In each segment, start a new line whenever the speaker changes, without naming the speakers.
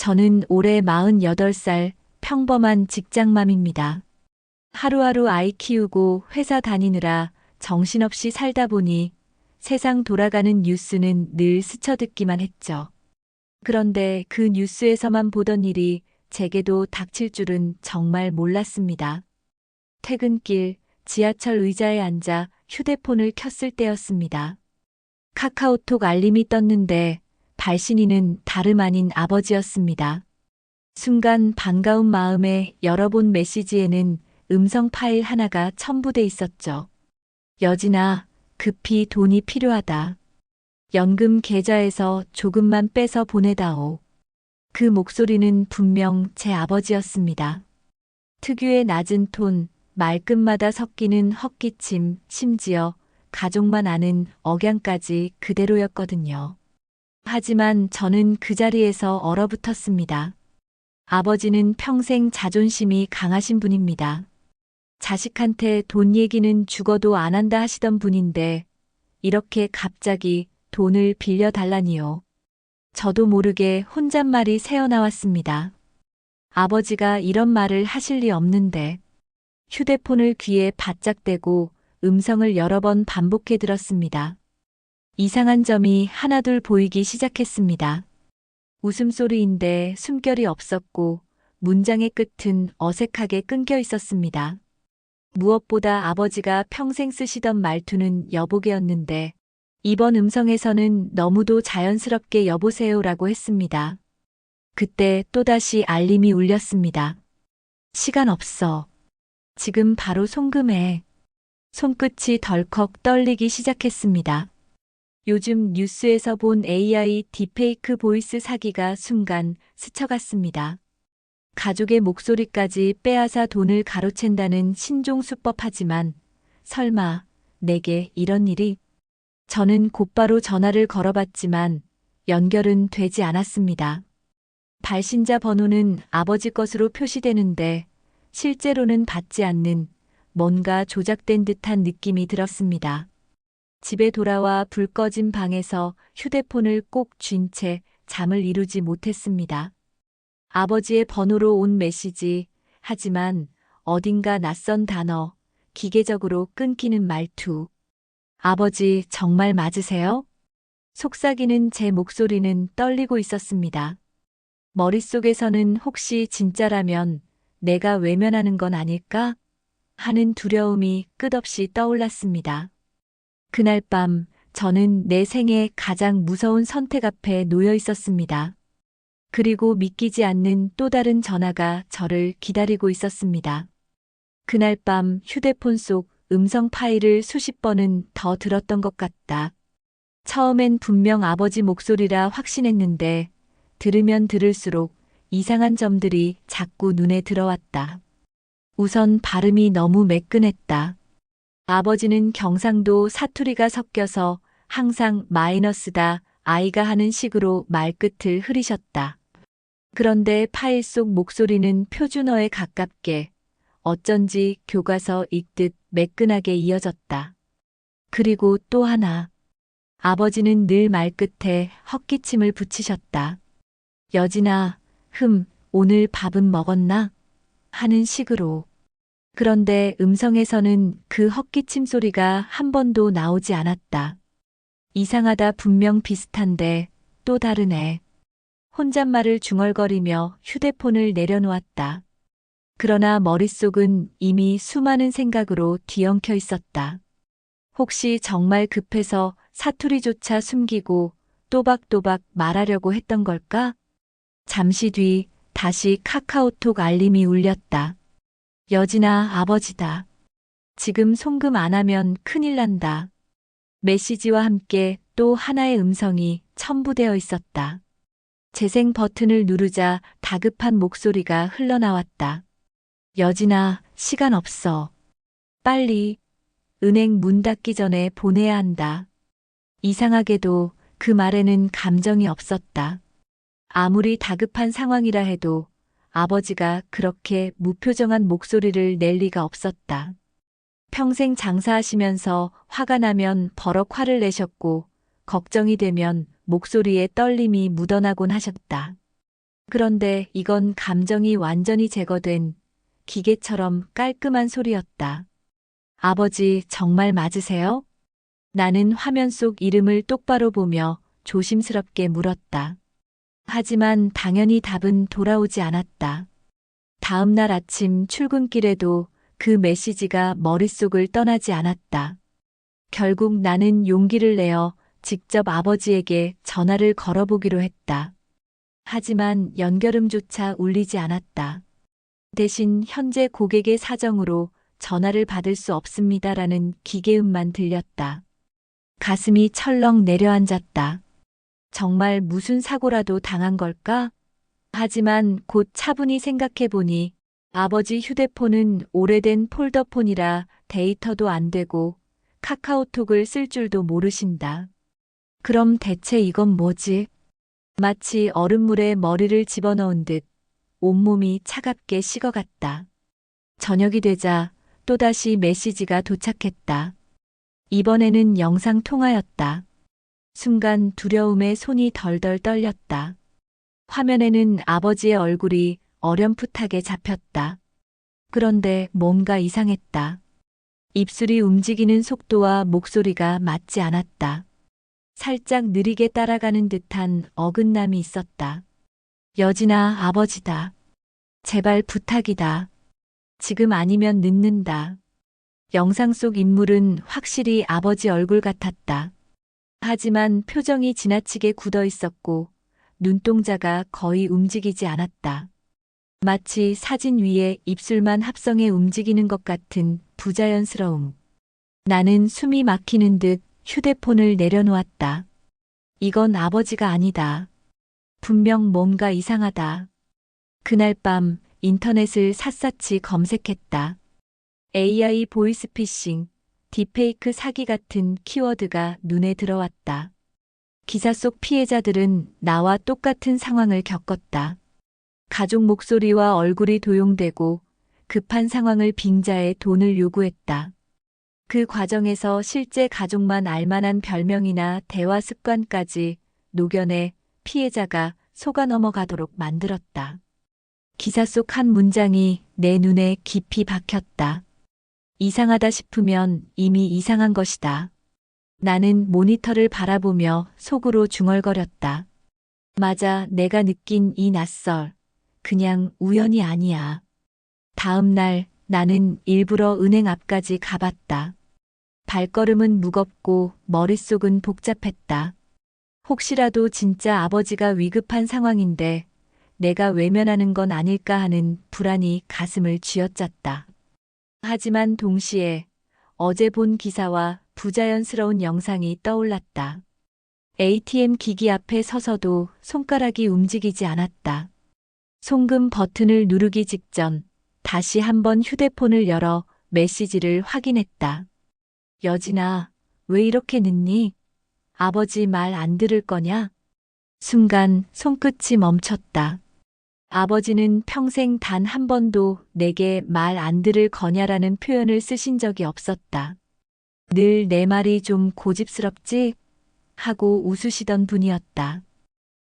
저는 올해 48살 평범한 직장맘입니다. 하루하루 아이 키우고 회사 다니느라 정신없이 살다 보니 세상 돌아가는 뉴스는 늘 스쳐듣기만 했죠. 그런데 그 뉴스에서만 보던 일이 제게도 닥칠 줄은 정말 몰랐습니다. 퇴근길 지하철 의자에 앉아 휴대폰을 켰을 때였습니다. 카카오톡 알림이 떴는데 발신인은 다름 아닌 아버지였습니다. 순간 반가운 마음에 열어본 메시지에는 음성 파일 하나가 첨부돼 있었죠. 여진아, 급히 돈이 필요하다. 연금 계좌에서 조금만 빼서 보내다오. 그 목소리는 분명 제 아버지였습니다. 특유의 낮은 톤, 말끝마다 섞이는 헛기침, 심지어 가족만 아는 억양까지 그대로였거든요. 하지만 저는 그 자리에서 얼어붙었습니다. 아버지는 평생 자존심이 강하신 분입니다. 자식한테 돈 얘기는 죽어도 안 한다 하시던 분인데 이렇게 갑자기 돈을 빌려달라니요. 저도 모르게 혼잣말이 새어나왔습니다. 아버지가 이런 말을 하실 리 없는데. 휴대폰을 귀에 바짝 대고 음성을 여러 번 반복해 들었습니다. 이상한 점이 하나둘 보이기 시작했습니다. 웃음소리인데 숨결이 없었고 문장의 끝은 어색하게 끊겨 있었습니다. 무엇보다 아버지가 평생 쓰시던 말투는 여보게였는데 이번 음성에서는 너무도 자연스럽게 여보세요라고 했습니다. 그때 또다시 알림이 울렸습니다. 시간 없어. 지금 바로 송금해. 손끝이 덜컥 떨리기 시작했습니다. 요즘 뉴스에서 본 AI 딥페이크 보이스 사기가 순간 스쳐갔습니다. 가족의 목소리까지 빼앗아 돈을 가로챈다는 신종수법하지만 설마 내게 이런 일이? 저는 곧바로 전화를 걸어봤지만 연결은 되지 않았습니다. 발신자 번호는 아버지 것으로 표시되는데 실제로는 받지 않는 뭔가 조작된 듯한 느낌이 들었습니다. 집에 돌아와 불 꺼진 방에서 휴대폰을 꼭 쥔 채 잠을 이루지 못했습니다. 아버지의 번호로 온 메시지, 하지만 어딘가 낯선 단어, 기계적으로 끊기는 말투. 아버지 정말 맞으세요? 속삭이는 제 목소리는 떨리고 있었습니다. 머릿속에서는 혹시 진짜라면 내가 외면하는 건 아닐까? 하는 두려움이 끝없이 떠올랐습니다. 그날 밤 저는 내 생애 가장 무서운 선택 앞에 놓여 있었습니다. 그리고 믿기지 않는 또 다른 전화가 저를 기다리고 있었습니다. 그날 밤 휴대폰 속 음성 파일을 수십 번은 더 들었던 것 같다. 처음엔 분명 아버지 목소리라 확신했는데 들으면 들을수록 이상한 점들이 자꾸 눈에 들어왔다. 우선 발음이 너무 매끈했다. 아버지는 경상도 사투리가 섞여서 항상 마이너스다, 아이가 하는 식으로 말끝을 흐리셨다. 그런데 파일 속 목소리는 표준어에 가깝게 어쩐지 교과서 읽듯 매끈하게 이어졌다. 그리고 또 하나. 아버지는 늘 말끝에 헛기침을 붙이셨다. 여진아, 오늘 밥은 먹었나? 하는 식으로. 그런데 음성에서는 그 헛기침 소리가 한 번도 나오지 않았다. 이상하다, 분명 비슷한데 또 다르네. 혼잣말을 중얼거리며 휴대폰을 내려놓았다. 그러나 머릿속은 이미 수많은 생각으로 뒤엉켜 있었다. 혹시 정말 급해서 사투리조차 숨기고 또박또박 말하려고 했던 걸까? 잠시 뒤 다시 카카오톡 알림이 울렸다. 여진아, 아버지다. 지금 송금 안 하면 큰일 난다. 메시지와 함께 또 하나의 음성이 첨부되어 있었다. 재생 버튼을 누르자 다급한 목소리가 흘러나왔다. 여진아, 시간 없어. 빨리 은행 문 닫기 전에 보내야 한다. 이상하게도 그 말에는 감정이 없었다. 아무리 다급한 상황이라 해도 아버지가 그렇게 무표정한 목소리를 낼 리가 없었다. 평생 장사하시면서 화가 나면 버럭 화를 내셨고 걱정이 되면 목소리에 떨림이 묻어나곤 하셨다. 그런데 이건 감정이 완전히 제거된 기계처럼 깔끔한 소리였다. 아버지, 정말 맞으세요? 나는 화면 속 이름을 똑바로 보며 조심스럽게 물었다. 하지만 당연히 답은 돌아오지 않았다. 다음 날 아침 출근길에도 그 메시지가 머릿속을 떠나지 않았다. 결국 나는 용기를 내어 직접 아버지에게 전화를 걸어보기로 했다. 하지만 연결음조차 울리지 않았다. 대신 현재 고객의 사정으로 전화를 받을 수 없습니다라는 기계음만 들렸다. 가슴이 철렁 내려앉았다. 정말 무슨 사고라도 당한 걸까? 하지만 곧 차분히 생각해보니 아버지 휴대폰은 오래된 폴더폰이라 데이터도 안 되고 카카오톡을 쓸 줄도 모르신다. 그럼 대체 이건 뭐지? 마치 얼음물에 머리를 집어넣은 듯 온몸이 차갑게 식어갔다. 저녁이 되자 또다시 메시지가 도착했다. 이번에는 영상 통화였다. 순간 두려움에 손이 덜덜 떨렸다. 화면에는 아버지의 얼굴이 어렴풋하게 잡혔다. 그런데 뭔가 이상했다. 입술이 움직이는 속도와 목소리가 맞지 않았다. 살짝 느리게 따라가는 듯한 어긋남이 있었다. 여진아, 아버지다. 제발 부탁이다. 지금 아니면 늦는다. 영상 속 인물은 확실히 아버지 얼굴 같았다. 하지만 표정이 지나치게 굳어 있었고 눈동자가 거의 움직이지 않았다. 마치 사진 위에 입술만 합성해 움직이는 것 같은 부자연스러움. 나는 숨이 막히는 듯 휴대폰을 내려놓았다. 이건 아버지가 아니다. 분명 뭔가 이상하다. 그날 밤 인터넷을 샅샅이 검색했다. AI 보이스피싱, 딥페이크 사기 같은 키워드가 눈에 들어왔다. 기사 속 피해자들은 나와 똑같은 상황을 겪었다. 가족 목소리와 얼굴이 도용되고 급한 상황을 빙자해 돈을 요구했다. 그 과정에서 실제 가족만 알만한 별명이나 대화 습관까지 녹여내 피해자가 속아 넘어가도록 만들었다. 기사 속 한 문장이 내 눈에 깊이 박혔다. 이상하다 싶으면 이미 이상한 것이다. 나는 모니터를 바라보며 속으로 중얼거렸다. 맞아, 내가 느낀 이 낯설. 그냥 우연이 아니야. 다음 날 나는 일부러 은행 앞까지 가봤다. 발걸음은 무겁고 머릿속은 복잡했다. 혹시라도 진짜 아버지가 위급한 상황인데 내가 외면하는 건 아닐까 하는 불안이 가슴을 쥐어짰다. 하지만 동시에 어제 본 기사와 부자연스러운 영상이 떠올랐다. ATM 기기 앞에 서서도 손가락이 움직이지 않았다. 송금 버튼을 누르기 직전 다시 한번 휴대폰을 열어 메시지를 확인했다. 여진아, 왜 이렇게 늦니? 아버지 말 안 들을 거냐? 순간 손끝이 멈췄다. 아버지는 평생 단 한 번도 내게 말 안 들을 거냐라는 표현을 쓰신 적이 없었다. 늘 내 말이 좀 고집스럽지? 하고 웃으시던 분이었다.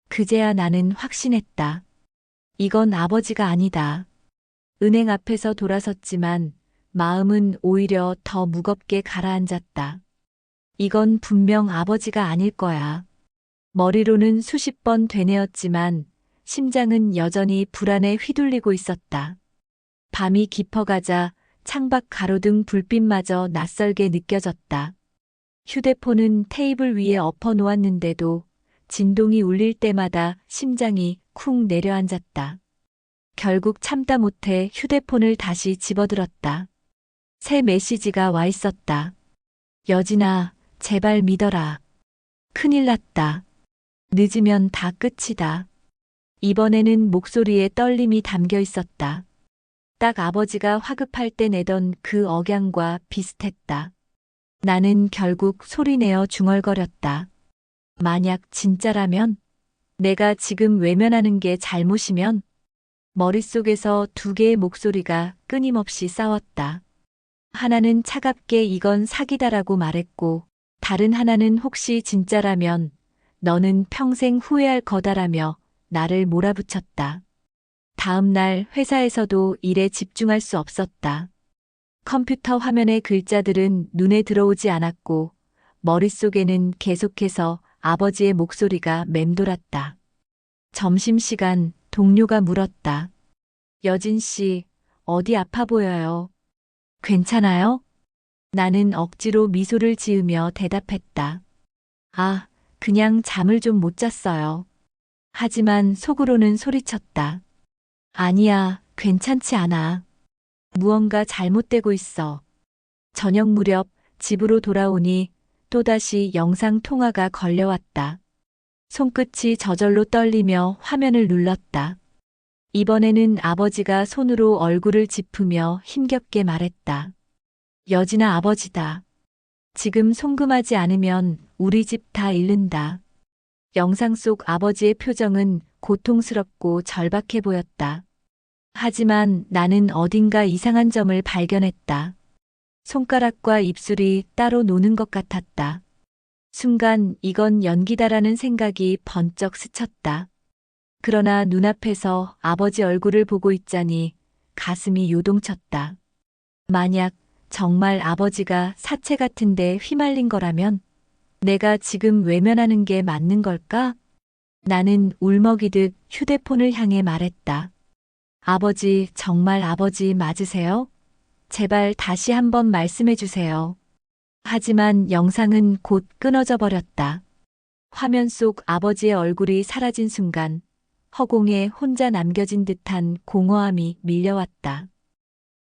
그제야 나는 확신했다. 이건 아버지가 아니다. 은행 앞에서 돌아섰지만 마음은 오히려 더 무겁게 가라앉았다. 이건 분명 아버지가 아닐 거야. 머리로는 수십 번 되뇌었지만 심장은 여전히 불안에 휘둘리고 있었다. 밤이 깊어가자 창밖 가로등 불빛마저 낯설게 느껴졌다. 휴대폰은 테이블 위에 엎어 놓았는데도 진동이 울릴 때마다 심장이 쿵 내려앉았다. 결국 참다 못해 휴대폰을 다시 집어들었다. 새 메시지가 와 있었다. 여진아, 제발 믿어라. 큰일 났다. 늦으면 다 끝이다. 이번에는 목소리에 떨림이 담겨 있었다. 딱 아버지가 화급할 때 내던 그 억양과 비슷했다. 나는 결국 소리내어 중얼거렸다. 만약 진짜라면? 내가 지금 외면하는 게 잘못이면? 머릿속에서 두 개의 목소리가 끊임없이 싸웠다. 하나는 차갑게 이건 사기다라고 말했고, 다른 하나는 혹시 진짜라면 너는 평생 후회할 거다라며 나를 몰아붙였다. 다음 날 회사에서도 일에 집중할 수 없었다. 컴퓨터 화면의 글자들은 눈에 들어오지 않았고 머릿속에는 계속해서 아버지의 목소리가 맴돌았다. 점심시간 동료가 물었다. 여진 씨, 어디 아파 보여요? 괜찮아요? 나는 억지로 미소를 지으며 대답했다. 아, 그냥 잠을 좀 못 잤어요. 하지만 속으로는 소리쳤다. 아니야, 괜찮지 않아. 무언가 잘못되고 있어. 저녁 무렵 집으로 돌아오니 또다시 영상 통화가 걸려왔다. 손끝이 저절로 떨리며 화면을 눌렀다. 이번에는 아버지가 손으로 얼굴을 짚으며 힘겹게 말했다. 여진아, 아버지다. 지금 송금하지 않으면 우리 집 다 잃는다. 영상 속 아버지의 표정은 고통스럽고 절박해 보였다. 하지만 나는 어딘가 이상한 점을 발견했다. 손가락과 입술이 따로 노는 것 같았다. 순간 이건 연기다라는 생각이 번쩍 스쳤다. 그러나 눈앞에서 아버지 얼굴을 보고 있자니 가슴이 요동쳤다. 만약 정말 아버지가 사체 같은데 휘말린 거라면 내가 지금 외면하는 게 맞는 걸까? 나는 울먹이듯 휴대폰을 향해 말했다. 아버지, 정말 아버지 맞으세요? 제발 다시 한번 말씀해 주세요. 하지만 영상은 곧 끊어져 버렸다. 화면 속 아버지의 얼굴이 사라진 순간 허공에 혼자 남겨진 듯한 공허함이 밀려왔다.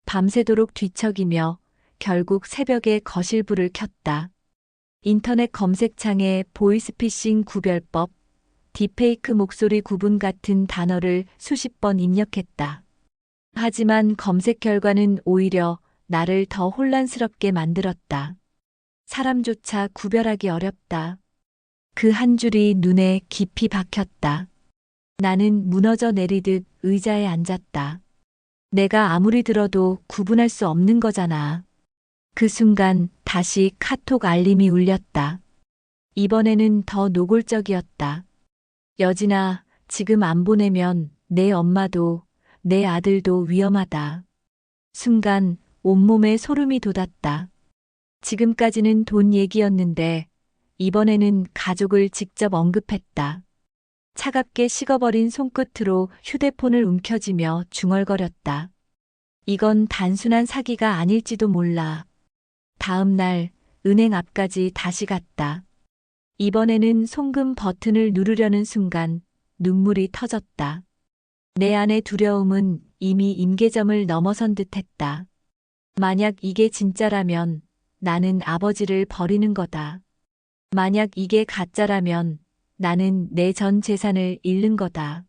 밤새도록 뒤척이며 결국 새벽에 거실불을 켰다. 인터넷 검색창에 보이스피싱 구별법, 딥페이크 목소리 구분 같은 단어를 수십 번 입력했다. 하지만 검색 결과는 오히려 나를 더 혼란스럽게 만들었다. 사람조차 구별하기 어렵다. 그 한 줄이 눈에 깊이 박혔다. 나는 무너져 내리듯 의자에 앉았다. 내가 아무리 들어도 구분할 수 없는 거잖아. 그 순간 다시 카톡 알림이 울렸다. 이번에는 더 노골적이었다. 여진아, 지금 안 보내면 내 엄마도 내 아들도 위험하다. 순간 온몸에 소름이 돋았다. 지금까지는 돈 얘기였는데 이번에는 가족을 직접 언급했다. 차갑게 식어버린 손끝으로 휴대폰을 움켜쥐며 중얼거렸다. 이건 단순한 사기가 아닐지도 몰라. 다음 날 은행 앞까지 다시 갔다. 이번에는 송금 버튼을 누르려는 순간 눈물이 터졌다. 내 안의 두려움은 이미 임계점을 넘어선 듯했다. 만약 이게 진짜라면 나는 아버지를 버리는 거다. 만약 이게 가짜라면 나는 내 전 재산을 잃는 거다.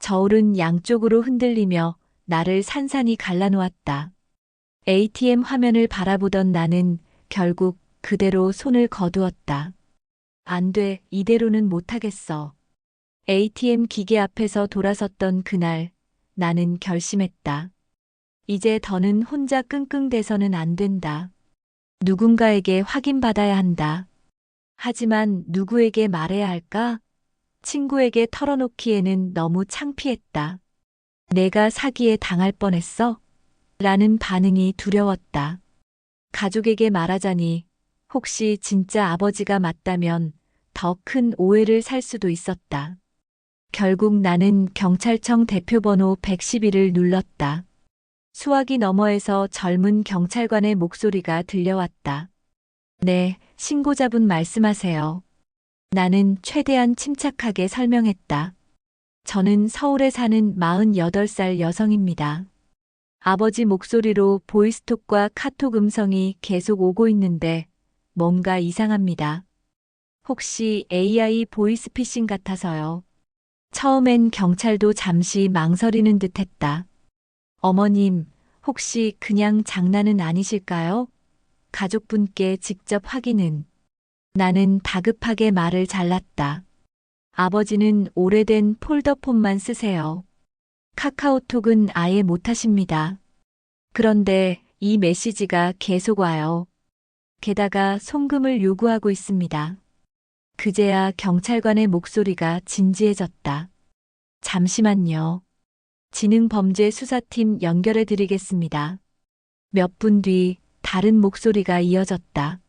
저울은 양쪽으로 흔들리며 나를 산산이 갈라놓았다. ATM 화면을 바라보던 나는 결국 그대로 손을 거두었다. 안 돼, 이대로는 못하겠어. ATM 기계 앞에서 돌아섰던 그날 나는 결심했다. 이제 더는 혼자 끙끙대서는 안 된다. 누군가에게 확인받아야 한다. 하지만 누구에게 말해야 할까? 친구에게 털어놓기에는 너무 창피했다. 내가 사기에 당할 뻔했어? 라는 반응이 두려웠다. 가족에게 말하자니 혹시 진짜 아버지가 맞다면 더 큰 오해를 살 수도 있었다. 결국 나는 경찰청 대표번호 112를 눌렀다. 수화기 너머에서 젊은 경찰관의 목소리가 들려왔다. 네, 신고자분 말씀하세요. 나는 최대한 침착하게 설명했다. 저는 서울에 사는 48살 여성입니다. 아버지 목소리로 보이스톡과 카톡 음성이 계속 오고 있는데 뭔가 이상합니다. 혹시 AI 보이스피싱 같아서요. 처음엔 경찰도 잠시 망설이는 듯 했다. 어머님, 혹시 그냥 장난은 아니실까요? 가족분께 직접 확인은. 나는 다급하게 말을 잘랐다. 아버지는 오래된 폴더폰만 쓰세요. 카카오톡은 아예 못하십니다. 그런데 이 메시지가 계속 와요. 게다가 송금을 요구하고 있습니다. 그제야 경찰관의 목소리가 진지해졌다. 잠시만요. 지능범죄수사팀 연결해 드리겠습니다. 몇 분 뒤 다른 목소리가 이어졌다.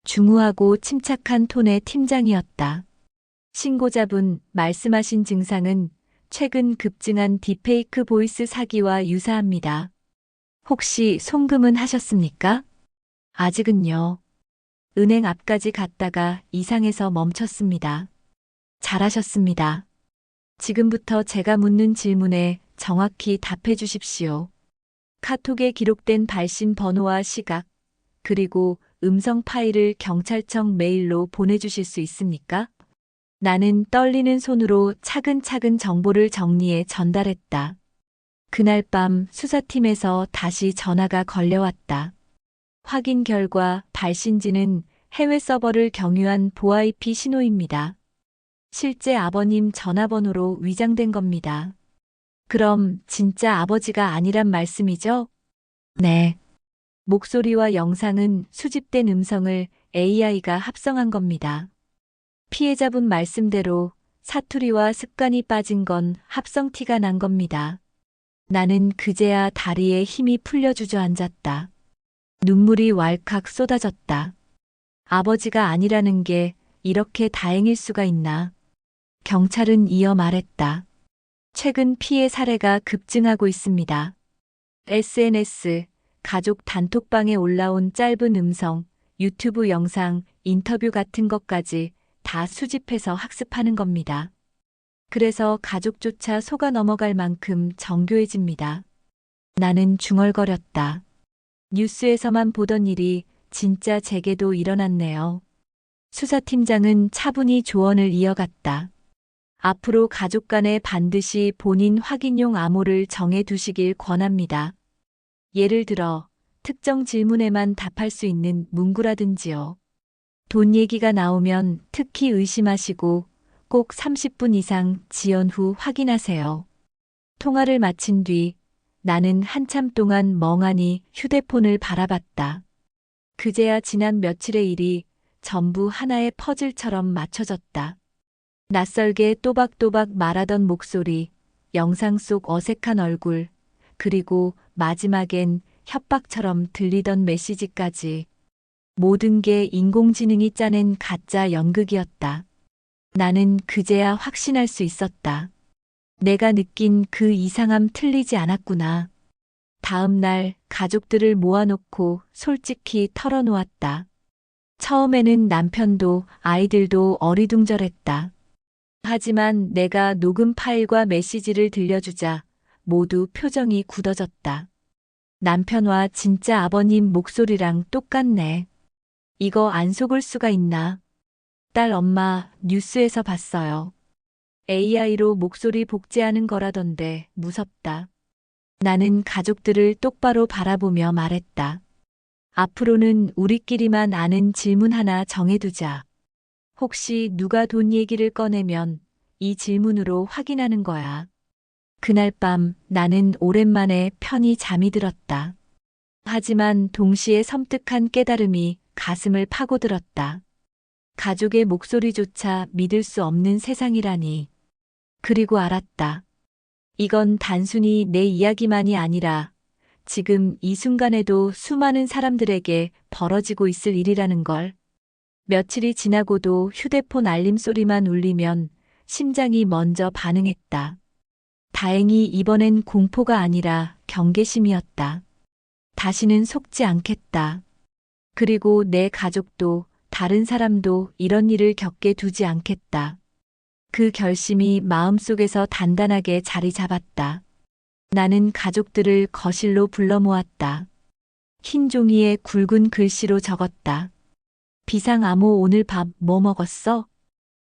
중후하고 침착한 톤의 팀장이었다. 신고자분, 말씀하신 증상은 최근 급증한 딥페이크 보이스 사기와 유사합니다. 혹시 송금은 하셨습니까? 아직은요. 은행 앞까지 갔다가 이상해서 멈췄습니다. 잘하셨습니다. 지금부터 제가 묻는 질문에 정확히 답해 주십시오. 카톡에 기록된 발신 번호와 시각, 그리고 음성 파일을 경찰청 메일로 보내주실 수 있습니까? 나는 떨리는 손으로 차근차근 정보를 정리해 전달했다. 그날 밤 수사팀에서 다시 전화가 걸려왔다. 확인 결과 발신지는 해외 서버를 경유한 VoIP 신호입니다. 실제 아버님 전화번호로 위장된 겁니다. 그럼 진짜 아버지가 아니란 말씀이죠? 네. 목소리와 영상은 수집된 음성을 AI가 합성한 겁니다. 피해자분 말씀대로 사투리와 습관이 빠진 건 합성 티가 난 겁니다. 나는 그제야 다리에 힘이 풀려 주저앉았다. 눈물이 왈칵 쏟아졌다. 아버지가 아니라는 게 이렇게 다행일 수가 있나. 경찰은 이어 말했다. 최근 피해 사례가 급증하고 있습니다. SNS, 가족 단톡방에 올라온 짧은 음성, 유튜브 영상, 인터뷰 같은 것까지 다 수집해서 학습하는 겁니다. 그래서 가족조차 속아 넘어갈 만큼 정교해집니다. 나는 중얼거렸다. 뉴스에서만 보던 일이 진짜 제게도 일어났네요. 수사팀장은 차분히 조언을 이어갔다. 앞으로 가족 간에 반드시 본인 확인용 암호를 정해 두시길 권합니다. 예를 들어 특정 질문에만 답할 수 있는 문구라든지요. 돈 얘기가 나오면 특히 의심하시고 꼭 30분 이상 지연 후 확인하세요. 통화를 마친 뒤 나는 한참 동안 멍하니 휴대폰을 바라봤다. 그제야 지난 며칠의 일이 전부 하나의 퍼즐처럼 맞춰졌다. 낯설게 또박또박 말하던 목소리, 영상 속 어색한 얼굴, 그리고 마지막엔 협박처럼 들리던 메시지까지. 모든 게 인공지능이 짜낸 가짜 연극이었다. 나는 그제야 확신할 수 있었다. 내가 느낀 그 이상함 틀리지 않았구나. 다음 날 가족들을 모아놓고 솔직히 털어놓았다. 처음에는 남편도 아이들도 어리둥절했다. 하지만 내가 녹음 파일과 메시지를 들려주자 모두 표정이 굳어졌다. 남편과 진짜 아버님 목소리랑 똑같네. 이거 안 속을 수가 있나? 딸 엄마 뉴스에서 봤어요. AI로 목소리 복제하는 거라던데 무섭다. 나는 가족들을 똑바로 바라보며 말했다. 앞으로는 우리끼리만 아는 질문 하나 정해두자. 혹시 누가 돈 얘기를 꺼내면 이 질문으로 확인하는 거야. 그날 밤 나는 오랜만에 편히 잠이 들었다. 하지만 동시에 섬뜩한 깨달음이 가슴을 파고들었다. 가족의 목소리조차 믿을 수 없는 세상이라니. 그리고 알았다. 이건 단순히 내 이야기만이 아니라 지금 이 순간에도 수많은 사람들에게 벌어지고 있을 일이라는 걸. 며칠이 지나고도 휴대폰 알림 소리만 울리면 심장이 먼저 반응했다. 다행히 이번엔 공포가 아니라 경계심이었다. 다시는 속지 않겠다. 그리고 내 가족도 다른 사람도 이런 일을 겪게 두지 않겠다. 그 결심이 마음속에서 단단하게 자리 잡았다. 나는 가족들을 거실로 불러 모았다. 흰 종이에 굵은 글씨로 적었다. 비상암호 오늘 밥 뭐 먹었어?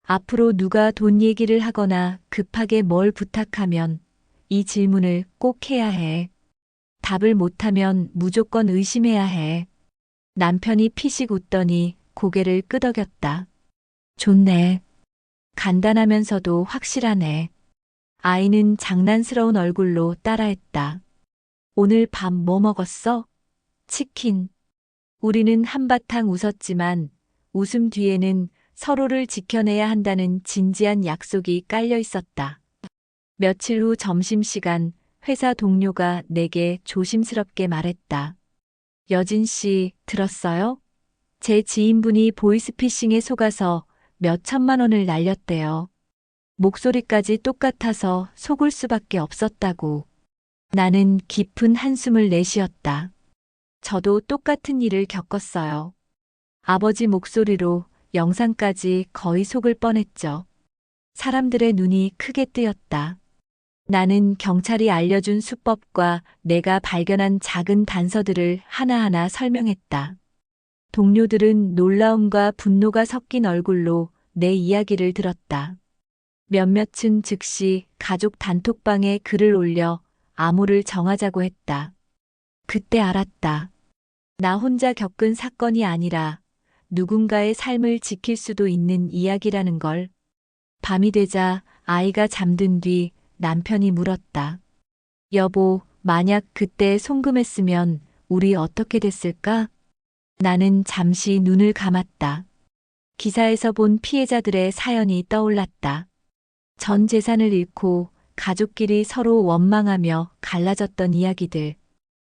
앞으로 누가 돈 얘기를 하거나 급하게 뭘 부탁하면 이 질문을 꼭 해야 해. 답을 못하면 무조건 의심해야 해. 남편이 피식 웃더니 고개를 끄덕였다. 좋네. 간단하면서도 확실하네. 아이는 장난스러운 얼굴로 따라했다. 오늘 밥 뭐 먹었어? 치킨. 우리는 한바탕 웃었지만 웃음 뒤에는 서로를 지켜내야 한다는 진지한 약속이 깔려 있었다. 며칠 후 점심시간 회사 동료가 내게 조심스럽게 말했다. 여진 씨, 들었어요? 제 지인분이 보이스피싱에 속아서 몇 천만 원을 날렸대요. 목소리까지 똑같아서 속을 수밖에 없었다고. 나는 깊은 한숨을 내쉬었다. 저도 똑같은 일을 겪었어요. 아버지 목소리로 영상까지 거의 속을 뻔했죠. 사람들의 눈이 크게 뜨였다. 나는 경찰이 알려준 수법과 내가 발견한 작은 단서들을 하나하나 설명했다. 동료들은 놀라움과 분노가 섞인 얼굴로 내 이야기를 들었다. 몇몇은 즉시 가족 단톡방에 글을 올려 암호를 정하자고 했다. 그때 알았다. 나 혼자 겪은 사건이 아니라 누군가의 삶을 지킬 수도 있는 이야기라는 걸. 밤이 되자 아이가 잠든 뒤 남편이 물었다. 여보, 만약 그때 송금했으면 우리 어떻게 됐을까? 나는 잠시 눈을 감았다. 기사에서 본 피해자들의 사연이 떠올랐다. 전 재산을 잃고 가족끼리 서로 원망하며 갈라졌던 이야기들.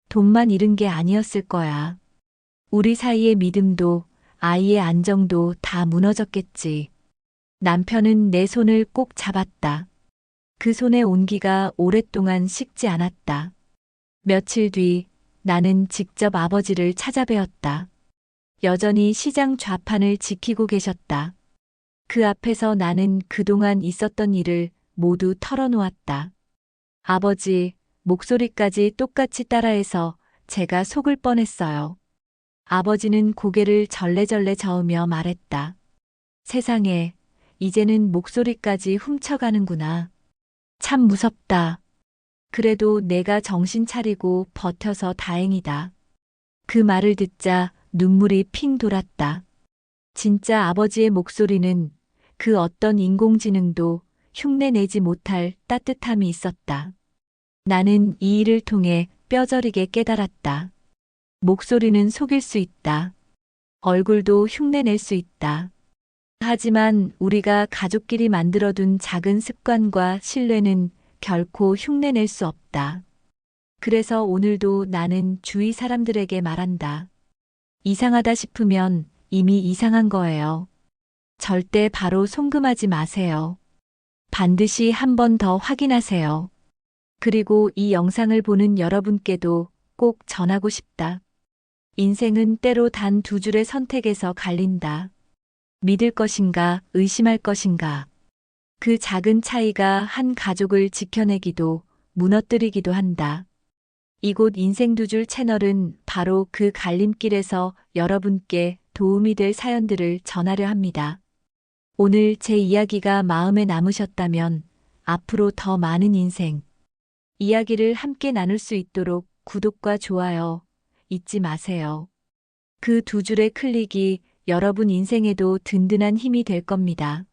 돈만 잃은 게 아니었을 거야. 우리 사이의 믿음도 아이의 안정도 다 무너졌겠지. 남편은 내 손을 꼭 잡았다. 그 손의 온기가 오랫동안 식지 않았다. 며칠 뒤 나는 직접 아버지를 찾아뵈었다. 여전히 시장 좌판을 지키고 계셨다. 그 앞에서 나는 그동안 있었던 일을 모두 털어놓았다. 아버지, 목소리까지 똑같이 따라해서 제가 속을 뻔했어요. 아버지는 고개를 절레절레 저으며 말했다. 세상에, 이제는 목소리까지 훔쳐가는구나. 참 무섭다. 그래도 내가 정신 차리고 버텨서 다행이다. 그 말을 듣자 눈물이 핑 돌았다. 진짜 아버지의 목소리는 그 어떤 인공지능도 흉내내지 못할 따뜻함이 있었다. 나는 이 일을 통해 뼈저리게 깨달았다. 목소리는 속일 수 있다. 얼굴도 흉내낼 수 있다. 하지만 우리가 가족끼리 만들어둔 작은 습관과 신뢰는 결코 흉내낼 수 없다. 그래서 오늘도 나는 주위 사람들에게 말한다. 이상하다 싶으면 이미 이상한 거예요. 절대 바로 송금하지 마세요. 반드시 한 번 더 확인하세요. 그리고 이 영상을 보는 여러분께도 꼭 전하고 싶다. 인생은 때로 단 두 줄의 선택에서 갈린다. 믿을 것인가, 의심할 것인가. 그 작은 차이가 한 가족을 지켜내기도, 무너뜨리기도 한다. 이곳 인생 두 줄 채널은 바로 그 갈림길에서 여러분께 도움이 될 사연들을 전하려 합니다. 오늘 제 이야기가 마음에 남으셨다면 앞으로 더 많은 인생, 이야기를 함께 나눌 수 있도록 구독과 좋아요 잊지 마세요. 그 두 줄의 클릭이 여러분 인생에도 든든한 힘이 될 겁니다.